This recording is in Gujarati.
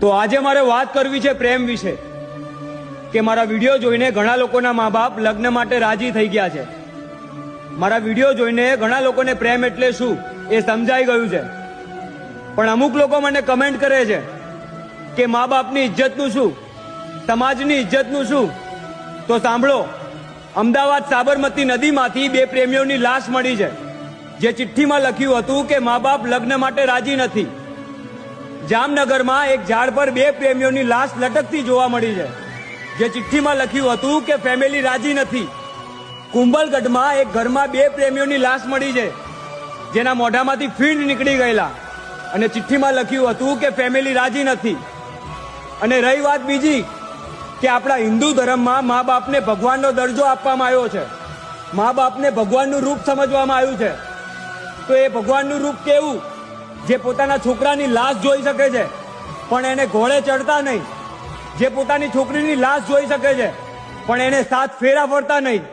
તો આજે મારે વાત કરવી છે પ્રેમ વિશે કે મારા વિડીયો જોઈને ઘણા લોકોના મા બાપ લગ્ન માટે રાજી થઈ ગયા છે। મારા વિડીયો જોઈને ઘણા લોકોને પ્રેમ એટલે શું એ સમજાઈ ગયું છે, પણ અમુક લોકો મને કમેન્ટ કરે છે કે મા બાપની ઇજ્જતનું શું, સમાજની ઇજ્જતનું શું। તો સાંભળો, અમદાવાદ સાબરમતી નદીમાંથી બે પ્રેમીઓની લાશ મળી છે, જે ચિઠ્ઠીમાં લખ્યું હતું કે મા બાપ લગ્ન માટે રાજી નથી। જામનગરમાં એક ઝાડ પર બે પ્રેમીઓની લાશ લટકતી જોવા મળી છે, જે ચિઠ્ઠીમાં લખ્યું હતું કે ફેમિલી રાજી નથી। કુંભલગઢમાં એક ઘરમાં બે પ્રેમીઓની લાશ મળી છે, જેના મોઢામાંથી ફીણ નીકળી ગયેલા, અને ચિઠ્ઠીમાં લખ્યું હતું કે ફેમિલી રાજી નથી। અને રહી વાત બીજી કે આપણા હિન્દુ ધર્મમાં મા બાપને ભગવાનનો દરજ્જો આપવામાં આવ્યો છે, મા બાપને ભગવાનનું રૂપ સમજવામાં આવ્યું છે। તો એ ભગવાનનું રૂપ કેવું, જે પોતાના છોકરાની લાશ જોઈ શકે છે પણ એને ઘોડે ચડતા નહીં, જે પોતાની છોકરીની લાશ જોઈ શકે છે પણ એને 7 ફેરા ફરતા નહીં।